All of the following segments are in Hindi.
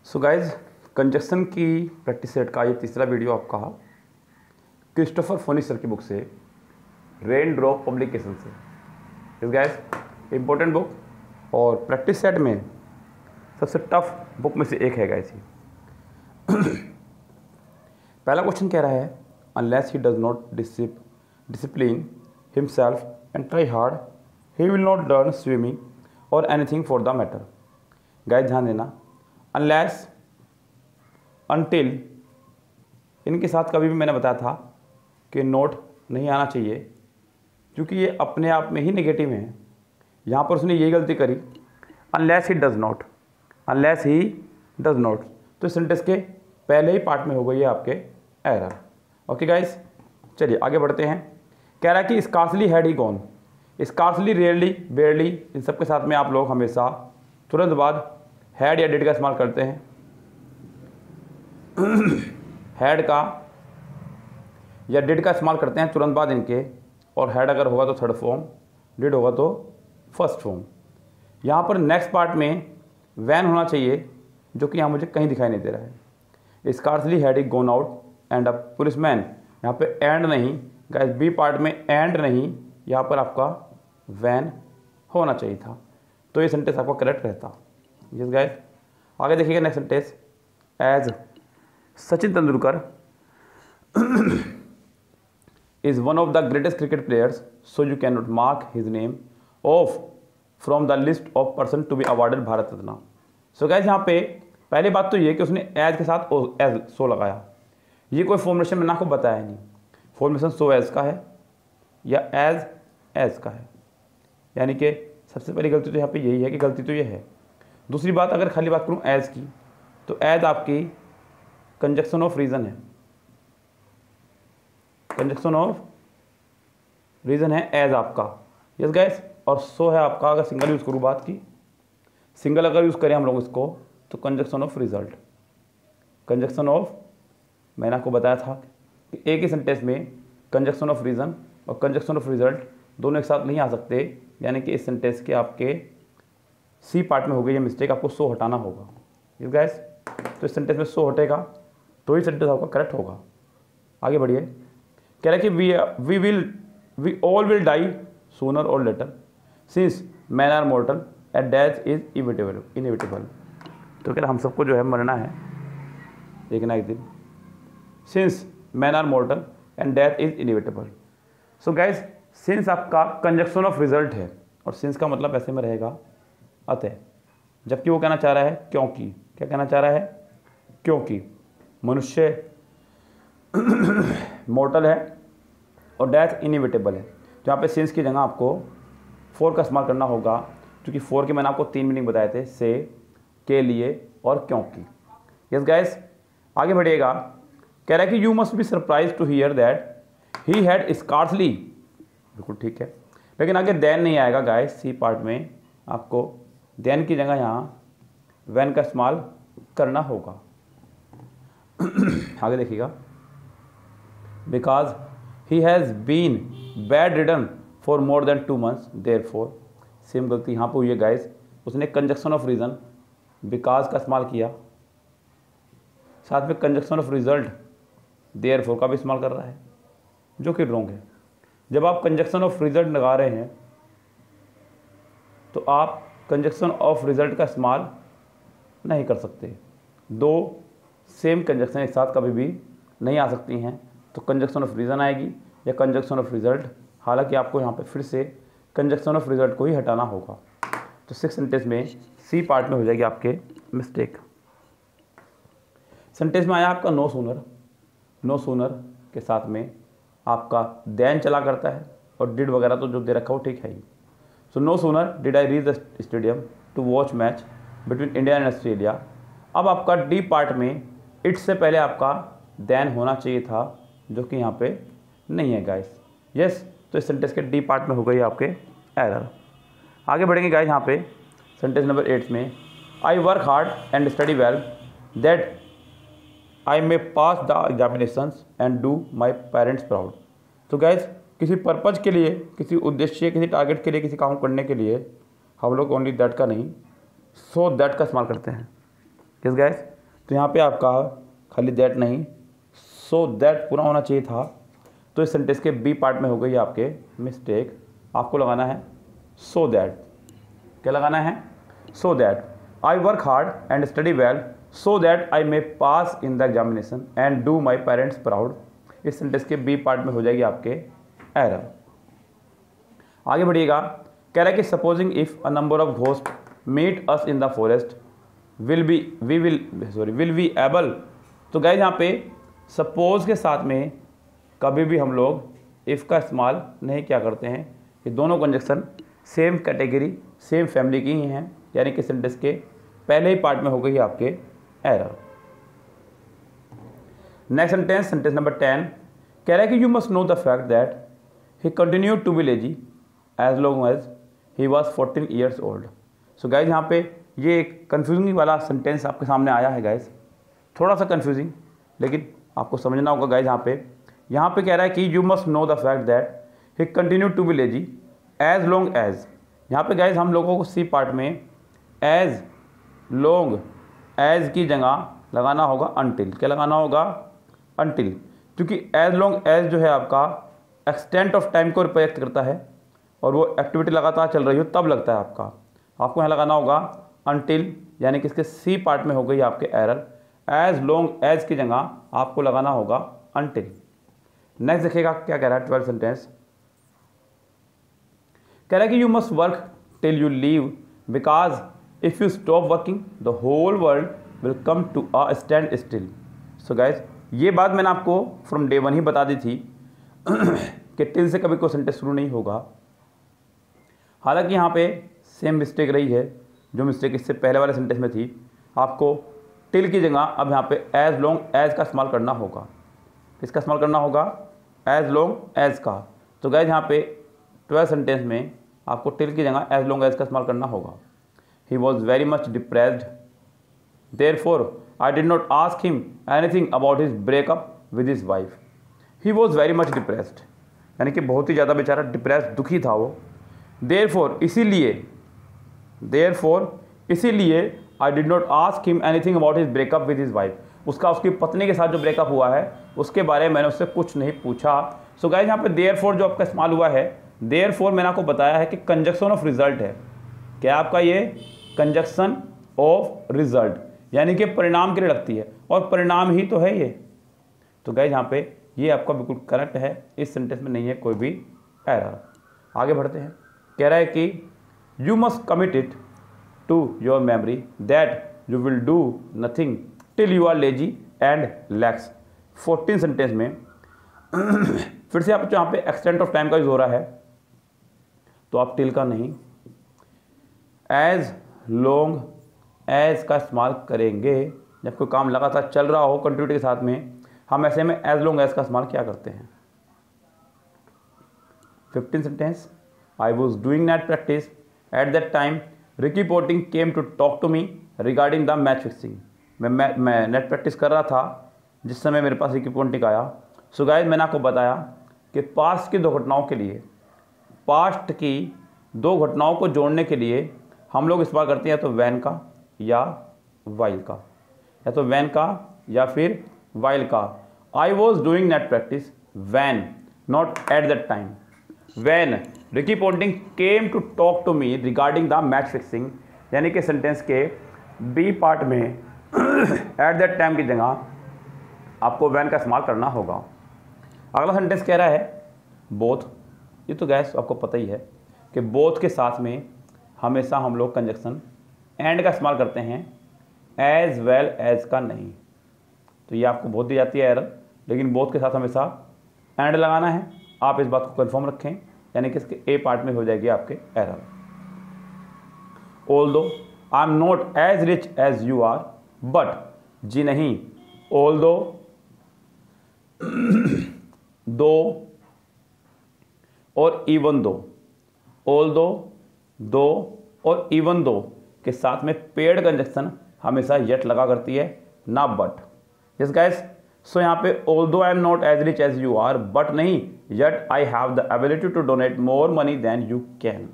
सो गाइज कंजक्शन की प्रैक्टिस सेट का ये तीसरा वीडियो आपका क्रिस्टोफर फोनी सर की बुक से रेन ड्रॉप पब्लिकेशन से। इस गाइज इम्पोर्टेंट बुक और प्रैक्टिस सेट में सबसे टफ बुक में से एक है गाइज। पहला क्वेश्चन कह रहा है unless he does not discipline himself and try hard he will not learn swimming or anything for the matter. Guys ध्यान देना, अनलेस अनटिल इनके साथ कभी भी मैंने बताया था कि नोट नहीं आना चाहिए क्योंकि ये अपने आप में ही नेगेटिव हैं। यहाँ पर उसने ये गलती करी, unless he does not, unless he does not, तो सेंटेंस के पहले ही पार्ट में हो गई है आपके एरर। ओके गाइस, चलिए आगे बढ़ते हैं। कह रहा है कि scarcely had he gone, scarcely, rarely, barely, इन सब के साथ में आप लोग हमेशा तुरंत बाद हैड या डिड का इस्तेमाल करते हैं। हैड का या डिड का इस्तेमाल करते हैं तुरंत बाद इनके, और हैड अगर होगा तो थर्ड फॉर्म, डिड होगा तो फर्स्ट फॉर्म। यहाँ पर नेक्स्ट पार्ट में वैन होना चाहिए जो कि यहाँ मुझे कहीं दिखाई नहीं दे रहा है। Scarcely had he gone out and a policeman, यहाँ पे एंड नहीं गाइस, बी पार्ट में एंड नहीं, यहाँ पर आपका वैन होना चाहिए था, तो ये सेंटेंस आपका करेक्ट रहता। यस गाइस, आगे देखिएगा next sentence. As Sachin Tendulkar is one of the greatest cricket players, so you cannot mark his name off from the list of person to be awarded Bharat Ratna. So guys यहाँ पे पहली बात तो ये कि उसने एज के साथ एज सो लगाया, ये कोई फॉर्मुलेशन मैंने आपको बताया नहीं। फॉर्मुलेशन सो एज का है या एज का है, यानी कि सबसे पहली गलती तो यहाँ पे यही है कि गलती तो ये है। दूसरी बात, अगर खाली बात करूँ एज की, तो एज आपकी कंजक्शन ऑफ रीज़न है, कंजक्शन ऑफ रीज़न है एज आपका। यस गाइस, और सो है आपका, अगर सिंगल यूज़ करूँ बात की, सिंगल अगर यूज़ करें हम लोग इसको, तो conjunction of result, conjunction of, मैंने आपको बताया था कि एक ही सेंटेंस में कंजक्शन ऑफ रीज़न और कंजक्शन ऑफ रिजल्ट दोनों एक साथ नहीं आ सकते, यानी कि इस सेंटेंस के आपके सी पार्ट में हो गई ये मिस्टेक, आपको सो हटाना होगा। यस गाइस, तो इस सेंटेंस में सो हटेगा तो ही सेंटेंस आपका करेक्ट होगा। आगे बढ़िए, कह रहा है कि we all will die sooner or later since man are mortal at death is inevitable. तो कह रहा हम सबको जो है मरना है एक ना एक दिन, since man are mortal and death is inevitable. So guys, since आपका कंजक्शन ऑफ रिजल्ट है और सिंस का मतलब ऐसे में रहेगा अतः, जबकि वो कहना चाह रहा है क्योंकि, क्या कहना चाह रहा है, क्योंकि मनुष्य मॉर्टल है और डेथ इनएविटेबल है। तो यहाँ पे सिंस की जगह आपको फॉर का इस्तेमाल करना होगा, क्योंकि फॉर के मैंने आपको 3 मीनिंग बताए थे, से, के लिए और क्योंकि। यस गाइस, आगे बढ़िएगा। कह रहा है कि you must be surprise to hear that he had scarcely, बिल्कुल ठीक है, लेकिन आगे देन नहीं आएगा गाइस, सी पार्ट में आपको देन की जगह यहाँ वैन का इस्तेमाल करना होगा। आगे देखिएगा, because he has been bedridden for more than 2 months, therefore, same गलती यहाँ पर हुई है गाइस, उसने कंजक्शन ऑफ रीज़न बिकॉज का इस्तेमाल किया, साथ में कंजक्शन ऑफ रिजल्ट देयरफॉर का भी इस्तेमाल कर रहा है, जो कि रॉन्ग है। जब आप कंजक्शन ऑफ रिजल्ट लगा रहे हैं तो आप कंजक्शन ऑफ रिजल्ट का इस्तेमाल नहीं कर सकते, दो सेम कंजक्शन एक साथ कभी भी नहीं आ सकती हैं, तो कंजक्शन ऑफ रीज़न आएगी या कंजक्शन ऑफ रिजल्ट। हालांकि आपको यहाँ पे फिर से कंजक्शन ऑफ रिजल्ट को ही हटाना होगा, तो 6 सेंटेंस में सी पार्ट में हो जाएगी आपके मिस्टेक। सेंटेंस में आया आपका नो सूनर, नो सूनर के साथ में आपका देन चला करता है और डिड वगैरह तो जो दे रखा हो ठीक है ही। So no sooner did I reach the stadium to watch match between India and Australia. अब आपका डी पार्ट में इट से पहले आपका देन होना चाहिए था, जो कि यहाँ पे नहीं है गाइस। यस, तो इस सेंटेंस के डी पार्ट में हो गई आपके एरर। आगे बढ़ेंगे गाइस, यहाँ पे सेंटेंस नंबर 8 में I work hard and study well that I may pass the examinations and do my parents proud. तो गाइस, किसी पर्पज़ के लिए, किसी उद्देश्य, किसी टारगेट के लिए, किसी काम करने के लिए हम लोग ओनली दैट का नहीं, सो दैट का इस्तेमाल करते हैं। किस गाइस, तो यहाँ पे आपका खाली दैट नहीं, सो दैट पूरा होना चाहिए था, तो इस सेंटेंस के बी पार्ट में हो गई आपके मिस्टेक। आपको लगाना है सो दैट। क्या लगाना है? So that I work hard and study well so that I may pass in the examination and do my parents proud. इस सेंटेंस के बी पार्ट में हो जाएगी आपके एरर। आगे बढ़िएगा, कह रहा है कि supposing if a number of ghost meet us in the forest will we able. तो गाइस यहाँ पे सपोज के साथ में कभी भी हम लोग इफ़ का इस्तेमाल नहीं क्या करते हैं। ये दोनों conjunction same category same family की ही हैं, यानी कि सेंटेंस के पहले ही पार्ट में हो गई आपके error. Next sentence, sentence number 10, कह रहा है कि you must know the fact that he continued to be lazy as long as he was 14 years old. So guys यहाँ पे ये एक कन्फ्यूजिंग वाला सेंटेंस आपके सामने आया है गाइज, थोड़ा सा कन्फ्यूजिंग, लेकिन आपको समझना होगा गाइज। यहाँ पे कह रहा है कि you must know the fact that he continued to be lazy as long as. यहाँ पे गाइज हम लोगों को सी पार्ट में एज लॉन्ग एज की जगह लगाना होगा अनटिल। क्या लगाना होगा? अनटिल, क्योंकि एज लॉन्ग एज जो है आपका एक्सटेंट ऑफ टाइम को रिप्रेजेंट करता है और वो एक्टिविटी लगातार चल रही हो तब लगता है आपका। आपको यहाँ लगाना होगा अनटिल, यानी कि इसके सी पार्ट में हो गई आपके एरर। एज लॉन्ग एज की जगह आपको लगाना होगा अनटिल। नेक्स्ट देखिएगा क्या कह रहा है 12th सेंटेंस, कह रहा है कि you must work till you leave because if you stop working the whole world will come to a standstill. So guys ये बात मैंने आपको फ्रॉम डे 1 ही बता दी थी कि टिल से कभी कोई सेंटेंस शुरू नहीं होगा। हालांकि यहाँ पे सेम मिस्टेक रही है जो मिस्टेक इससे पहले वाले सेंटेंस में थी। आपको टिल की जगह अब यहाँ पे एज लॉन्ग एज का इस्तेमाल करना होगा। किसका इस्तेमाल करना होगा? एज लॉन्ग एज का। तो गाइज यहाँ पे 12th सेंटेंस में आपको टिल की जगह एज लॉन्ग एज का इस्तेमाल करना होगा। He was very much depressed therefore I did not ask him anything about his breakup with his wife. He was very much depressed, यानी कि बहुत ही ज़्यादा बेचारा डिप्रेस दुखी था वो। therefore इसीलिए I did not ask him anything about his breakup with his wife. उसकी पत्नी के साथ जो ब्रेकअप हुआ है उसके बारे में मैंने उससे कुछ नहीं पूछा। सो गाइस यहाँ पे therefore जो आपका इस्तेमाल हुआ है, therefore मैंने आपको बताया है कि कंजक्शन ऑफ रिजल्ट है। क्या आपका ये कंजक्शन ऑफ रिजल्ट, यानी कि परिणाम के लिए लगती है और परिणाम ही तो है ये। तो गाइज यहाँ पे ये आपका बिल्कुल करेक्ट है, इस सेंटेंस में नहीं है कोई भी एरर। आगे बढ़ते हैं, कह रहा है कि you must commit it to your memory that you will do nothing till you are lazy and lax. 14 sentence में फिर से आप यहाँ पे एक्सटेंट ऑफ टाइम का यूज हो रहा है, तो आप टिल का नहीं एज लॉन्ग एज का इस्तेमाल करेंगे। जब कोई काम लगातार चल रहा हो कंटिन्यूटी के साथ में, हम ऐसे में एज लॉन्ग एज का इस्तेमाल क्या करते हैं। 15 sentence, I was doing net practice at that time Ricky Ponting came to talk to me regarding the match fixing. मैं नेट प्रैक्टिस कर रहा था जिस समय मेरे पास रिकी पोंटिंग आया। सो गाइस मैंने आपको बताया कि पास्ट की 2 घटनाओं के लिए, पास्ट की 2 घटनाओं को जोड़ने के लिए हम लोग इस्तेमाल करते हैं या तो वैन का या वाइल का, या तो वैन का या फिर वाइल का। I was doing net practice when, not at that time. When Ricky Ponting came to talk to me regarding the match fixing, यानी कि सेंटेंस के बी पार्ट में एट दैट टाइम की जगह आपको वैन का इस्तेमाल करना होगा। अगला सेंटेंस कह रहा है बोथ। ये तो गैस आपको पता ही है कि बोथ के साथ में हमेशा हम लोग कंजक्शन एंड का इस्तेमाल करते हैं, एज वेल एज का नहीं। तो ये आपको बहुत दी जाती है एरर, लेकिन बोथ के साथ हमेशा एंड लगाना है। आप इस बात को कंफर्म रखें, यानी कि इसके ए पार्ट में हो जाएगी आपके error. Although I am not as rich as you are but, जी नहीं, ऑल्दो दो और इवन दो, ऑल्दो दो और इवन दो के साथ में पेड कंजक्शन हमेशा येट लगा करती है, ना बट। यस गाइस, सो यहाँ पे although I am not as rich as you are but नहीं, yet I have the ability to donate more money than you can.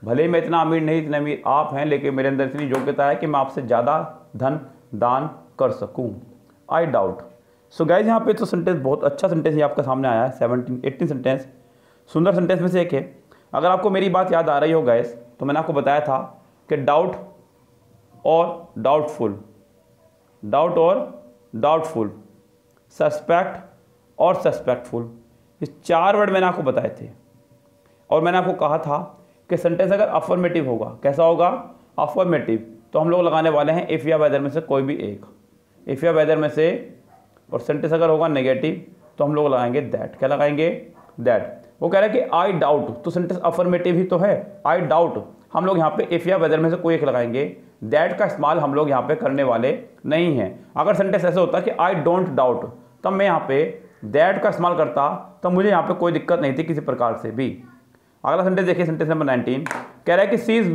भले ही मैं इतना अमीर नहीं, इतने अमीर आप हैं, लेकिन मेरे अंदर इतनी योग्यता है कि मैं आपसे ज़्यादा धन दान कर सकूं। I doubt. सो गाइज यहाँ पे तो सेंटेंस बहुत अच्छा सेंटेंस ही आपका सामने आया है, 17-18 सेंटेंस सुंदर सेंटेंस में से एक है। अगर आपको मेरी बात याद आ रही हो गाइज, तो मैंने आपको बताया था कि डाउट और डाउटफुल, डाउट और डाउटफुल, सस्पेक्ट और सस्पेक्टफुल, ये 4 वर्ड मैंने आपको बताए थे। और मैंने आपको कहा था कि सेंटेंस अगर अफर्मेटिव होगा, कैसा होगा, अफर्मेटिव, तो हम लोग लगाने वाले हैं इफ़ या वेदर में से कोई भी एक, इफ़ या वेदर में से। और सेंटेंस अगर होगा नेगेटिव तो हम लोग लगाएंगे दैट। क्या लगाएंगे, दैट। वो कह रहा है कि आई डाउट, तो सेंटेंस अफर्मेटिव ही तो है, आई डाउट, हम लोग यहाँ पे इफ़ या वेदर में से कोई एक लगाएंगे। दैट का इस्तेमाल हम लोग यहाँ पे करने वाले नहीं हैं। अगर सेंटेंस ऐसे होता कि आई डोंट डाउट, तब मैं यहाँ पे दैट का इस्तेमाल करता, तब मुझे यहाँ पे कोई दिक्कत नहीं थी किसी प्रकार से भी। अगला सेंटेंस देखिए, सेंटेंस नंबर 19 कह रहा है कि she is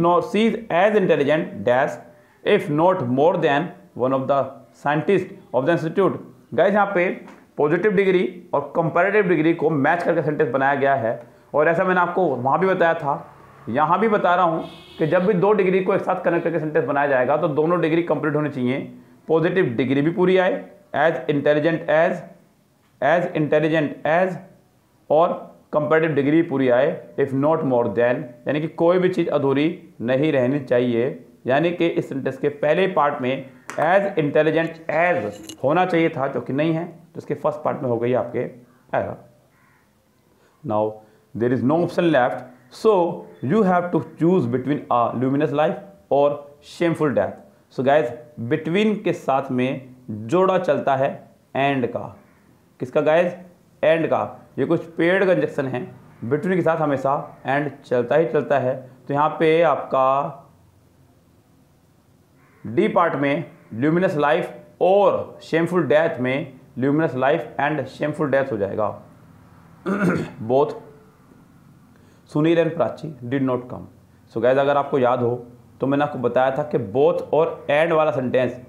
as intelligent dash if not more than one of the scientist of the institute. Guys यहाँ पे पॉजिटिव डिग्री और कंपैरेटिव डिग्री को मैच करके सेंटेंस बनाया गया है। और ऐसा मैंने आपको वहाँ भी बताया था, यहाँ भी बता रहा हूँ कि जब भी 2 डिग्री को एक साथ कनेक्ट करके सेंटेंस बनाया जाएगा तो दोनों डिग्री कंप्लीट होनी चाहिए। पॉजिटिव डिग्री भी पूरी आए, एज इंटेलिजेंट एज, और कंपैरेटिव डिग्री पूरी आए, इफ़ नॉट मोर देन, यानी कि कोई भी चीज़ अधूरी नहीं रहनी चाहिए। यानी कि इस सेंटेंस के पहले पार्ट में एज इंटेलिजेंट एज होना चाहिए था, जो कि नहीं है, तो इसके फर्स्ट पार्ट में हो गई आपके error. Now there is no option left, so you have to choose between a luminous life और shameful death. So guys between के साथ में जोड़ा चलता है एंड का, किसका गाइज, एंड का। ये कुछ पेड कंजक्शन है, बिटवीन के साथ हमेशा एंड चलता ही चलता है। तो यहाँ पे आपका डी पार्ट में ल्यूमिनस लाइफ और शेमफुल डेथ में luminous life and shameful death हो जाएगा। Both Sunil and Prachi did not come. So guys अगर आपको याद हो तो मैंने आपको बताया था कि बोथ और एंड वाला सेंटेंस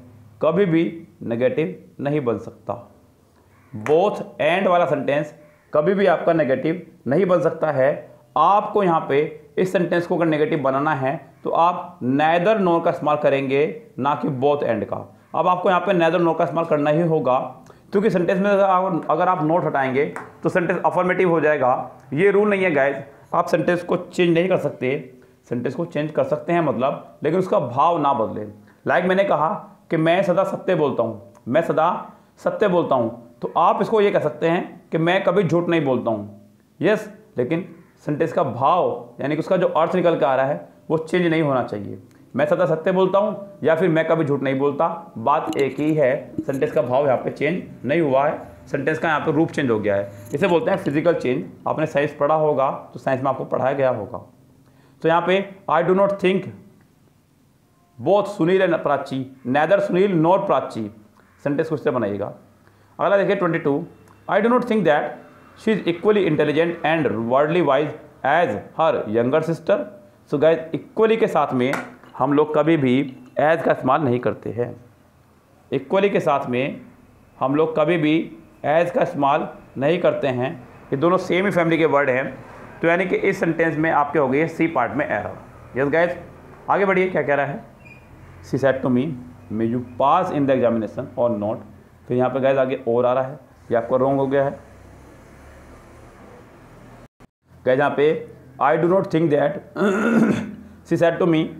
कभी भी नेगेटिव नहीं बन सकता। बोथ एंड वाला सेंटेंस कभी भी आपका नेगेटिव नहीं बन सकता है। आपको यहाँ पे इस सेंटेंस को अगर नेगेटिव बनाना है तो आप नेदर नोर का इस्तेमाल करेंगे, ना कि बोथ एंड का। अब आपको यहाँ पे नेदर नोर का इस्तेमाल करना ही होगा, क्योंकि सेंटेंस में अगर आप नोट हटाएंगे तो सेंटेंस अफर्मेटिव हो जाएगा। ये रूल नहीं है गाइज, आप सेंटेंस को चेंज नहीं कर सकते। सेंटेंस को चेंज कर सकते हैं मतलब, लेकिन उसका भाव ना बदले। लाइक मैंने कहा कि मैं सदा सत्य बोलता हूँ, मैं सदा सत्य बोलता हूँ, तो आप इसको ये कह सकते हैं कि मैं कभी झूठ नहीं बोलता हूँ। यस, लेकिन सेंटेंस का भाव यानी कि उसका जो अर्थ निकल के आ रहा है वो चेंज नहीं होना चाहिए। मैं सदा सत्य बोलता हूँ या फिर मैं कभी झूठ नहीं बोलता, बात एक ही है। सेंटेंस का भाव यहाँ पे चेंज नहीं हुआ है, सेंटेंस का यहाँ पे रूप चेंज हो गया है। इसे बोलते हैं फिजिकल चेंज। आपने साइंस पढ़ा होगा तो साइंस में आपको पढ़ाया गया होगा। तो यहाँ पे I do not think both Sunil and Prachi, neither Sunil nor Prachi, sentence को इससे बनाइएगा। अगला देखिए 22, I do not think that she is equally intelligent and worldly wise as her younger sister. So guys equally के साथ में हम लोग कभी भी एज का इस्तेमाल नहीं करते हैं। इक्वली के साथ में हम लोग कभी भी एज का इस्तेमाल नहीं करते हैं। ये दोनों सेम ही फैमिली के वर्ड हैं, तो यानी कि इस सेंटेंस में आपके हो गए सी पार्ट में एरर। यस गाइज, आगे बढ़िए, क्या कह रहा है। She said to me may you pass in the examination or not. फिर यहाँ पे गाइज आगे और आ रहा है, ये आपका रॉन्ग हो गया है। गाइज यहाँ पे I do not think that she said to me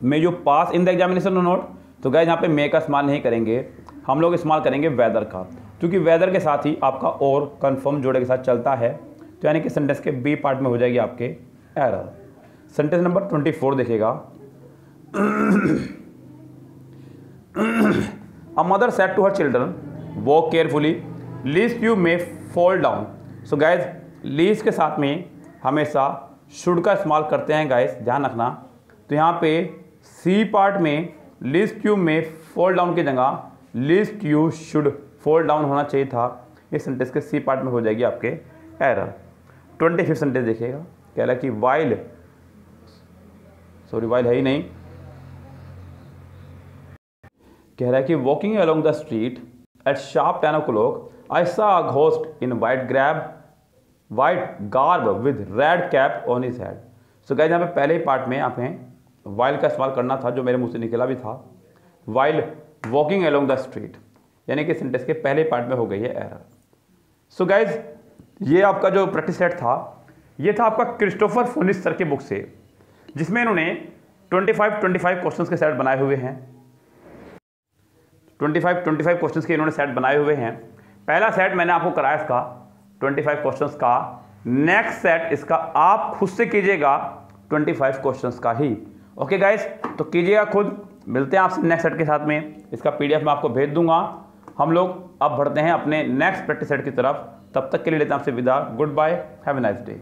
may you pass in the examination or not. तो गाइज यहाँ पे मे का इस्तेमाल नहीं करेंगे, हम लोग इस्तेमाल करेंगे वेदर का, क्योंकि वेदर के साथ ही आपका और कन्फर्म जोड़े के साथ चलता है। तो यानी कि सेंटेंस के बी पार्ट में हो जाएगी आपके एरर। सेंटेंस नंबर 24 देखिएगा। A mother said to her children walk carefully lest you may fall down. So guys lest के साथ में हमेशा शुड का इस्तेमाल करते हैं गाइज, ध्यान रखना। तो यहाँ पे सी पार्ट में least you may fall down की जगह least you should fall down होना चाहिए था। इस सेंटेंस के सी पार्ट में हो जाएगी आपके एरर। 25 सेंटेंस देखिएगा, कह रहा है कि वाइल है ही नहीं, कह रहा है कि walking along the street at sharp 10 o'clock I saw a ghost in white garb with red cap on his head. So guys यहाँ पे पहले ही पार्ट में आपने वाइल का इस्तेमाल करना था, जो मेरे मुंह से निकला भी था। While walking along the street, यानी कि सेंटेंस के पहले पार्ट में हो गई है एरर। सो गाइज, ये आपका जो प्रैक्टिस सेट था, ये था आपका क्रिस्टोफर फोनिस सर के बुक से, जिसमें इन्होंने 25 क्वेश्चंस के सेट बनाए हुए हैं। 25 क्वेश्चंस के इन्होंने सेट बनाए हुए हैं। पहला सेट मैंने आपको कराया इसका 25 क्वेश्चंस का। नेक्स्ट सेट इसका आप खुद से कीजिएगा 25 क्वेश्चंस का ही। ओके गाइस, तो कीजिएगा खुद। मिलते हैं आपसे नेक्स्ट सेट के साथ में। इसका PDF मैं आपको भेज दूंगा। हम लोग अब बढ़ते हैं अपने नेक्स्ट प्रैक्टिस सेट की तरफ। तब तक के लिए लेते हैं आपसे विदा। Goodbye, have a nice day.